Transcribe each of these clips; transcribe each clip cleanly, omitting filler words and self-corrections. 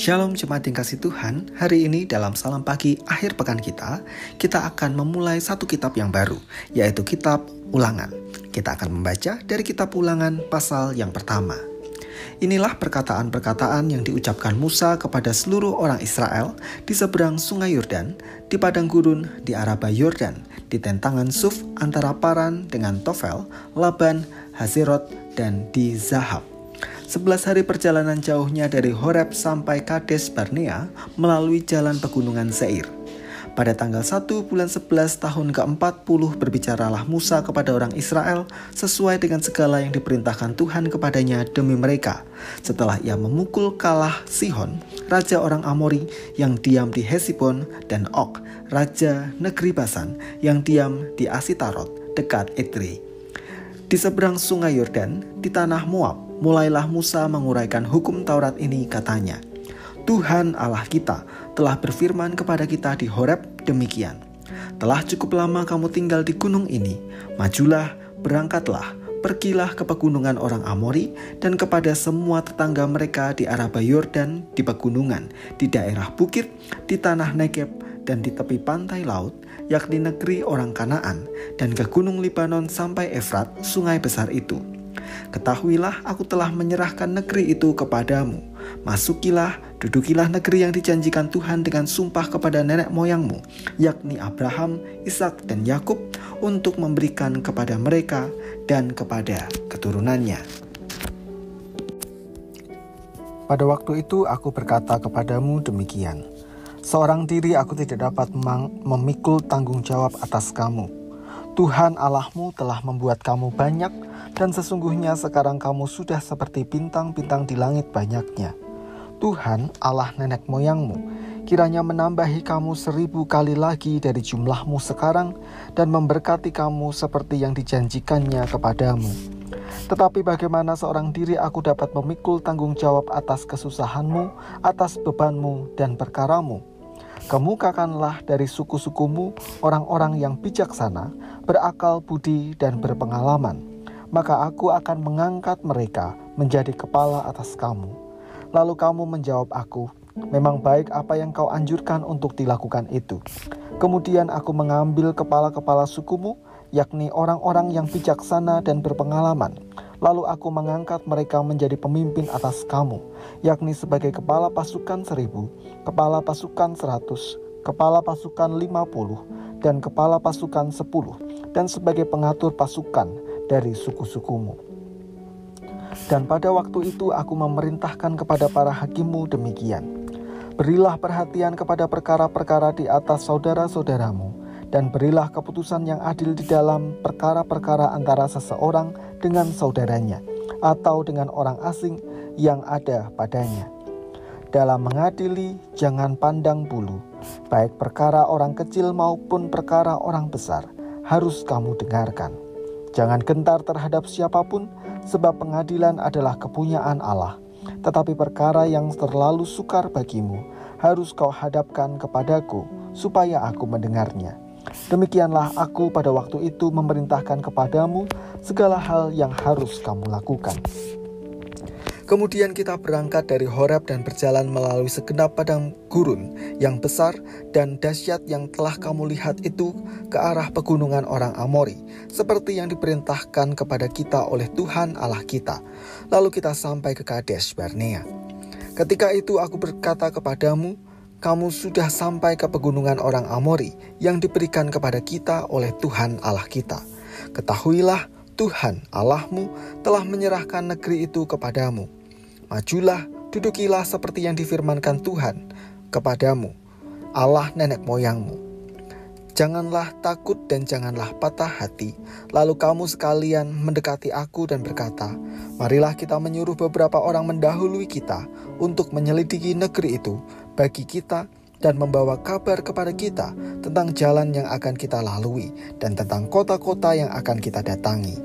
Shalom jemaat yang kasih Tuhan, hari ini dalam salam pagi akhir pekan kita akan memulai satu kitab yang baru, yaitu kitab Ulangan. Kita akan membaca dari kitab Ulangan pasal yang pertama. Inilah perkataan-perkataan yang diucapkan Musa kepada seluruh orang Israel di seberang sungai Yordan, di padang gurun di Araba Yordan, di tentangan Suf antara Paran dengan Tofel, Laban, Hazerot, dan di Zahab. 11 hari perjalanan jauhnya dari Horeb sampai Kades Barnea melalui jalan pegunungan Seir. Pada tanggal 1 bulan 11 tahun ke-40 berbicaralah Musa kepada orang Israel sesuai dengan segala yang diperintahkan Tuhan kepadanya demi mereka. Setelah ia memukul kalah Sihon, raja orang Amori yang diam di Hesibon, dan Og, raja negeri Basan yang diam di Asitarot dekat Edrei. Di seberang sungai Yordan, di tanah Moab, mulailah Musa menguraikan hukum Taurat ini, katanya, Tuhan Allah kita telah berfirman kepada kita di Horeb demikian. Telah cukup lama kamu tinggal di gunung ini, majulah, berangkatlah, pergilah ke pegunungan orang Amori dan kepada semua tetangga mereka di Araba Yordan, di pegunungan, di daerah bukit, di tanah Negeb, dan di tepi pantai laut, yakni negeri orang Kanaan, dan ke gunung Libanon sampai Efrat, sungai besar itu. Ketahuilah aku telah menyerahkan negeri itu kepadamu. Masukilah, dudukilah negeri yang dijanjikan Tuhan dengan sumpah kepada nenek moyangmu, yakni Abraham, Ishak, dan Yakub, untuk memberikan kepada mereka dan kepada keturunannya. Pada waktu itu aku berkata kepadamu demikian, seorang diri aku tidak dapat memikul tanggung jawab atas kamu. Tuhan Allahmu telah membuat kamu banyak, dan sesungguhnya sekarang kamu sudah seperti bintang-bintang di langit banyaknya. Tuhan Allah nenek moyangmu kiranya menambahi kamu 1000 kali lagi dari jumlahmu sekarang, dan memberkati kamu seperti yang dijanjikannya kepadamu. Tetapi bagaimana seorang diri aku dapat memikul tanggung jawab atas kesusahanmu, atas bebanmu dan perkaramu? Kemukakanlah dari suku-sukumu orang-orang yang bijaksana, berakal budi dan berpengalaman. Maka aku akan mengangkat mereka menjadi kepala atas kamu. Lalu kamu menjawab aku, memang baik apa yang kau anjurkan untuk dilakukan itu. Kemudian aku mengambil kepala-kepala sukumu, yakni orang-orang yang bijaksana dan berpengalaman. Lalu aku mengangkat mereka menjadi pemimpin atas kamu, yakni sebagai kepala pasukan 1000, kepala pasukan 100, kepala pasukan 50, dan kepala pasukan 10, dan sebagai pengatur pasukan dari suku-sukumu. Dan pada waktu itu aku memerintahkan kepada para hakimmu demikian, berilah perhatian kepada perkara-perkara di atas saudara-saudaramu, dan berilah keputusan yang adil di dalam perkara-perkara antara seseorang dengan saudaranya, atau dengan orang asing yang ada padanya. Dalam mengadili, jangan pandang bulu, baik perkara orang kecil maupun perkara orang besar, harus kamu dengarkan. Jangan gentar terhadap siapapun, sebab pengadilan adalah kepunyaan Allah. Tetapi perkara yang terlalu sukar bagimu, harus kau hadapkan kepadaku, supaya aku mendengarnya. Demikianlah aku pada waktu itu memerintahkan kepadamu segala hal yang harus kamu lakukan. Kemudian kita berangkat dari Horeb dan berjalan melalui segenap padang gurun yang besar dan dahsyat yang telah kamu lihat itu ke arah pegunungan orang Amori, seperti yang diperintahkan kepada kita oleh Tuhan Allah kita. Lalu kita sampai ke Kades Barnea. Ketika itu aku berkata kepadamu, kamu sudah sampai ke pegunungan orang Amori yang diberikan kepada kita oleh Tuhan Allah kita. Ketahuilah, Tuhan Allahmu telah menyerahkan negeri itu kepadamu. Majulah, dudukilah seperti yang difirmankan Tuhan kepadamu, Allah nenek moyangmu. Janganlah takut dan janganlah patah hati. Lalu kamu sekalian mendekati aku dan berkata, marilah kita menyuruh beberapa orang mendahului kita untuk menyelidiki negeri itu bagi kita, dan membawa kabar kepada kita tentang jalan yang akan kita lalui dan tentang kota-kota yang akan kita datangi.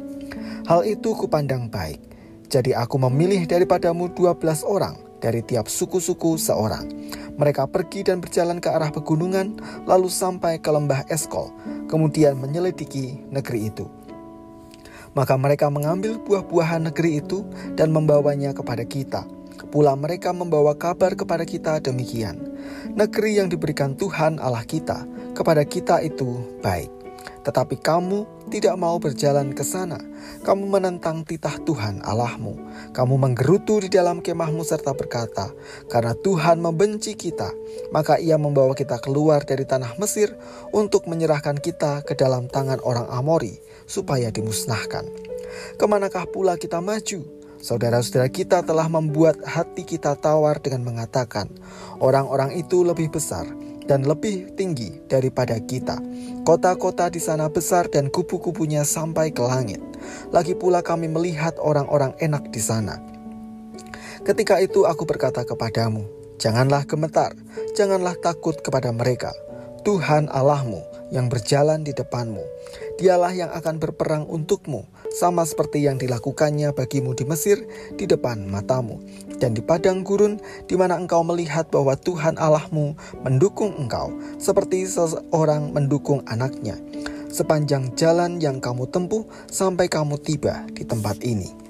Hal itu kupandang baik. Jadi aku memilih daripadamu 12 orang dari tiap suku-suku seorang. Mereka pergi dan berjalan ke arah pegunungan, lalu sampai ke lembah Eskol, kemudian menyelidiki negeri itu. Maka mereka mengambil buah-buahan negeri itu dan membawanya kepada kita. Pula mereka membawa kabar kepada kita demikian, negeri yang diberikan Tuhan Allah kita kepada kita itu baik. Tetapi kamu tidak mau berjalan ke sana. Kamu menentang titah Tuhan Allahmu. Kamu menggerutu di dalam kemahmu serta berkata, karena Tuhan membenci kita, maka ia membawa kita keluar dari tanah Mesir untuk menyerahkan kita ke dalam tangan orang Amori, supaya dimusnahkan. Kemanakah pula kita maju? Saudara-saudara kita telah membuat hati kita tawar dengan mengatakan, orang-orang itu lebih besar dan lebih tinggi daripada kita. Kota-kota di sana besar dan kubu-kubunya sampai ke langit. Lagi pula kami melihat orang-orang enak di sana. Ketika itu aku berkata kepadamu, janganlah gemetar, janganlah takut kepada mereka. Tuhan Allahmu yang berjalan di depanmu. Dialah yang akan berperang untukmu, sama seperti yang dilakukannya bagimu di Mesir di depan matamu. Dan di padang gurun di mana engkau melihat bahwa Tuhan Allahmu mendukung engkau, seperti seseorang mendukung anaknya, sepanjang jalan yang kamu tempuh sampai kamu tiba di tempat ini.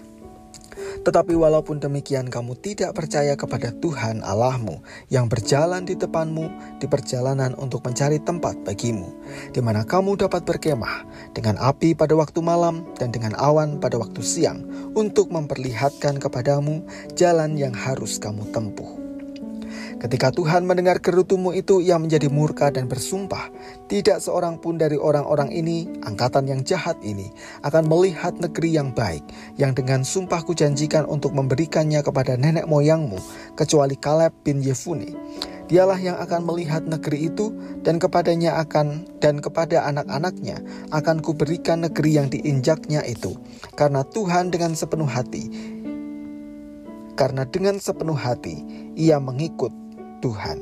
Tetapi walaupun demikian kamu tidak percaya kepada Tuhan Allahmu yang berjalan di depanmu di perjalanan untuk mencari tempat bagimu, di mana kamu dapat berkemah dengan api pada waktu malam dan dengan awan pada waktu siang untuk memperlihatkan kepadamu jalan yang harus kamu tempuh. Ketika Tuhan mendengar gerutumu itu, ia menjadi murka dan bersumpah, tidak seorang pun dari orang-orang ini, angkatan yang jahat ini, akan melihat negeri yang baik, yang dengan sumpah kujanjikan untuk memberikannya kepada nenek moyangmu, kecuali Kaleb bin Yefune. Dialah yang akan melihat negeri itu, dan kepadanya dan kepada anak-anaknya akan kuberikan negeri yang diinjaknya itu, karena dengan sepenuh hati ia mengikut Tuhan.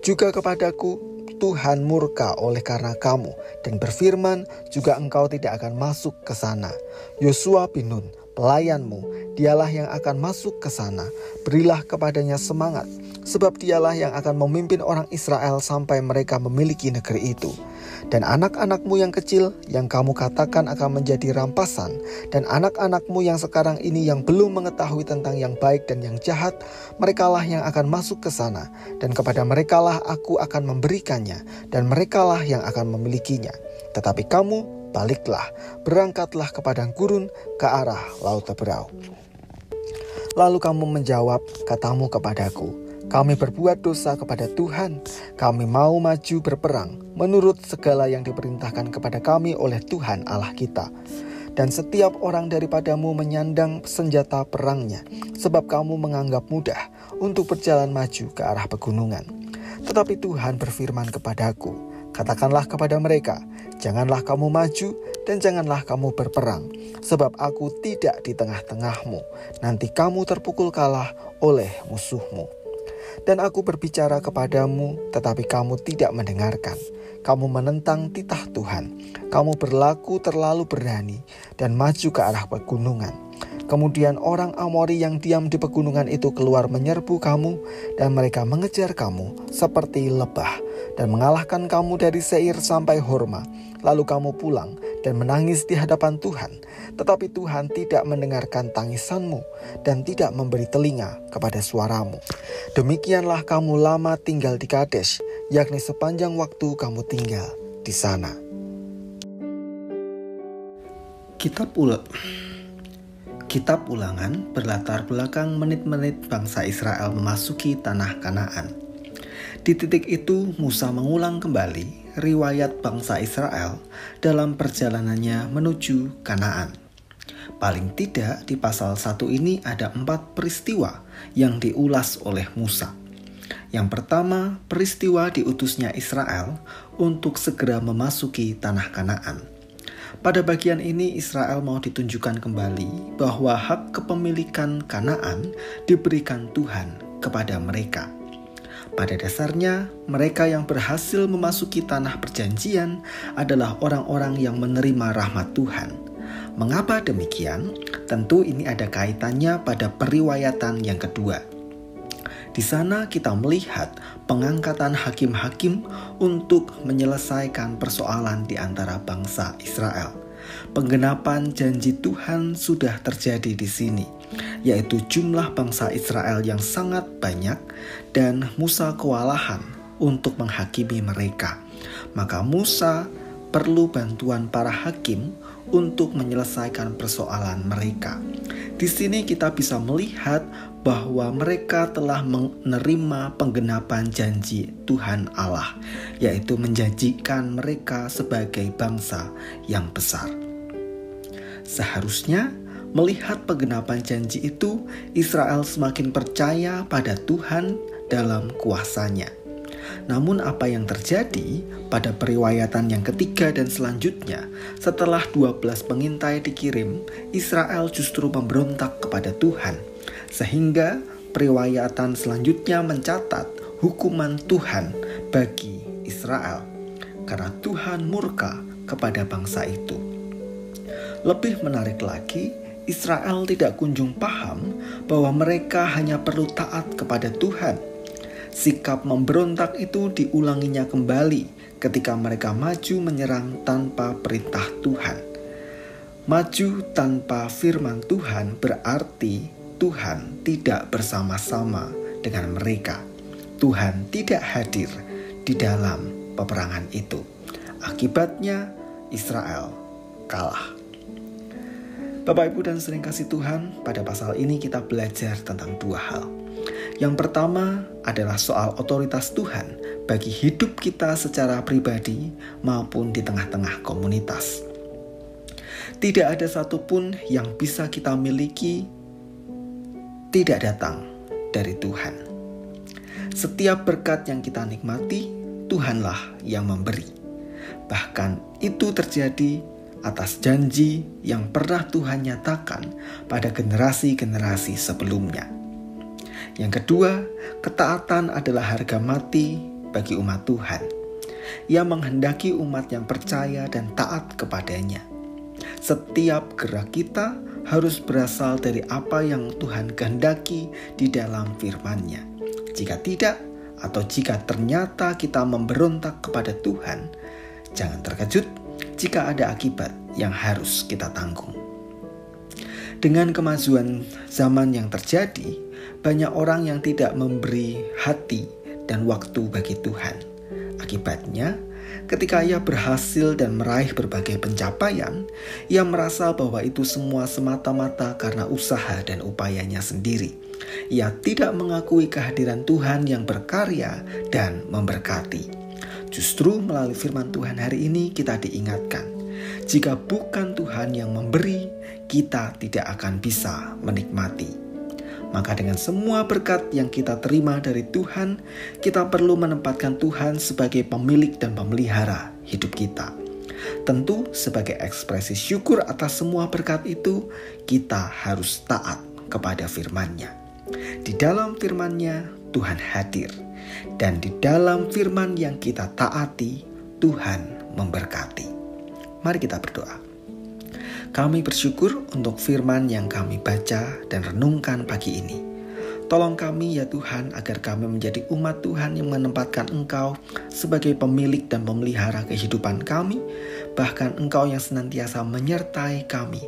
Juga kepadaku Tuhan murka oleh karena kamu dan berfirman, juga engkau tidak akan masuk ke sana. Yosua bin Nun, pelayanmu, dialah yang akan masuk ke sana. Berilah kepadanya semangat, sebab dialah yang akan memimpin orang Israel sampai mereka memiliki negeri itu. Dan anak-anakmu yang kecil yang kamu katakan akan menjadi rampasan, dan anak-anakmu yang sekarang ini yang belum mengetahui tentang yang baik dan yang jahat, merekalah yang akan masuk ke sana, dan kepada merekalah aku akan memberikannya, dan merekalah yang akan memilikinya. Tetapi kamu baliklah, berangkatlah ke padang gurun ke arah Laut Teberau. Lalu kamu menjawab, katamu kepadaku, kami berbuat dosa kepada Tuhan. Kami mau maju berperang menurut segala yang diperintahkan kepada kami oleh Tuhan Allah kita. Dan setiap orang daripadamu menyandang senjata perangnya, sebab kamu menganggap mudah untuk berjalan maju ke arah pegunungan. Tetapi Tuhan berfirman kepadaku, katakanlah kepada mereka, janganlah kamu maju dan janganlah kamu berperang, sebab aku tidak di tengah-tengahmu. Nanti kamu terpukul kalah oleh musuhmu. Dan aku berbicara kepadamu, tetapi kamu tidak mendengarkan. Kamu menentang titah Tuhan. Kamu berlaku terlalu berani dan maju ke arah pegunungan. Kemudian orang Amori yang diam di pegunungan itu keluar menyerbu kamu, dan mereka mengejar kamu seperti lebah, dan mengalahkan kamu dari Seir sampai Horma. Lalu kamu pulang dan menangis di hadapan Tuhan. Tetapi Tuhan tidak mendengarkan tangisanmu dan tidak memberi telinga kepada suaramu. Demikianlah kamu lama tinggal di Kadesh, yakni sepanjang waktu kamu tinggal di sana. Kitab Ulangan berlatar belakang menit-menit bangsa Israel memasuki tanah Kanaan. Di titik itu Musa mengulang kembali riwayat bangsa Israel dalam perjalanannya menuju Kanaan. Paling tidak di pasal 1 ini ada 4 peristiwa yang diulas oleh Musa. Yang pertama, peristiwa diutusnya Israel untuk segera memasuki tanah Kanaan. Pada bagian ini Israel mau ditunjukkan kembali bahwa hak kepemilikan Kanaan diberikan Tuhan kepada mereka. Pada dasarnya, mereka yang berhasil memasuki tanah perjanjian adalah orang-orang yang menerima rahmat Tuhan. Mengapa demikian? Tentu ini ada kaitannya pada periwayatan yang kedua. Di sana kita melihat pengangkatan hakim-hakim untuk menyelesaikan persoalan di antara bangsa Israel. Penggenapan janji Tuhan sudah terjadi di sini, yaitu jumlah bangsa Israel yang sangat banyak, dan Musa kewalahan untuk menghakimi mereka. Maka Musa perlu bantuan para hakim untuk menyelesaikan persoalan mereka. Di sini kita bisa melihat bahwa mereka telah menerima penggenapan janji Tuhan Allah, yaitu menjanjikan mereka sebagai bangsa yang besar. Seharusnya melihat penggenapan janji itu, Israel semakin percaya pada Tuhan dalam kuasa-Nya. Namun apa yang terjadi pada periwayatan yang ketiga dan selanjutnya, setelah 12 pengintai dikirim, Israel justru memberontak kepada Tuhan. Sehingga periwayatan selanjutnya mencatat hukuman Tuhan bagi Israel, karena Tuhan murka kepada bangsa itu. Lebih menarik lagi, Israel tidak kunjung paham bahwa mereka hanya perlu taat kepada Tuhan. Sikap memberontak itu diulanginya kembali ketika mereka maju menyerang tanpa perintah Tuhan. Maju tanpa firman Tuhan berarti Tuhan tidak bersama-sama dengan mereka. Tuhan tidak hadir di dalam peperangan itu. Akibatnya Israel kalah. Bapak, Ibu, dan saudara kasih Tuhan, pada pasal ini kita belajar tentang dua hal. Yang pertama adalah soal otoritas Tuhan bagi hidup kita secara pribadi maupun di tengah-tengah komunitas. Tidak ada satupun yang bisa kita miliki tidak datang dari Tuhan. Setiap berkat yang kita nikmati, Tuhanlah yang memberi. Bahkan itu terjadi atas janji yang pernah Tuhan nyatakan pada generasi-generasi sebelumnya. Yang kedua, ketaatan adalah harga mati bagi umat Tuhan. Ia menghendaki umat yang percaya dan taat kepadanya. Setiap gerak kita harus berasal dari apa yang Tuhan kehendaki di dalam firman-Nya. Jika tidak, atau jika ternyata kita memberontak kepada Tuhan, jangan terkejut jika ada akibat yang harus kita tanggung. Dengan kemajuan zaman yang terjadi, banyak orang yang tidak memberi hati dan waktu bagi Tuhan. Akibatnya, ketika ia berhasil dan meraih berbagai pencapaian, ia merasa bahwa itu semua semata-mata karena usaha dan upayanya sendiri. Ia tidak mengakui kehadiran Tuhan yang berkarya dan memberkati. Justru melalui firman Tuhan hari ini kita diingatkan, jika bukan Tuhan yang memberi, kita tidak akan bisa menikmati. Maka dengan semua berkat yang kita terima dari Tuhan, kita perlu menempatkan Tuhan sebagai pemilik dan pemelihara hidup kita. Tentu sebagai ekspresi syukur atas semua berkat itu, kita harus taat kepada firman-Nya. Di dalam firman-Nya, Tuhan hadir. Dan di dalam firman yang kita taati, Tuhan memberkati. Mari kita berdoa. Kami bersyukur untuk firman yang kami baca dan renungkan pagi ini. Tolong kami ya Tuhan, agar kami menjadi umat Tuhan yang menempatkan Engkau sebagai pemilik dan pemelihara kehidupan kami. Bahkan Engkau yang senantiasa menyertai kami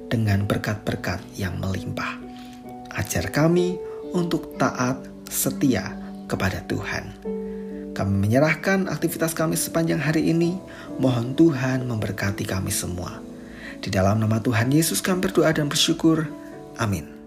dengan berkat-berkat yang melimpah. Ajar kami untuk taat setia kepada Tuhan. Kami menyerahkan aktivitas kami sepanjang hari ini. Mohon Tuhan memberkati kami semua. Di dalam nama Tuhan Yesus kami berdoa dan bersyukur. Amin.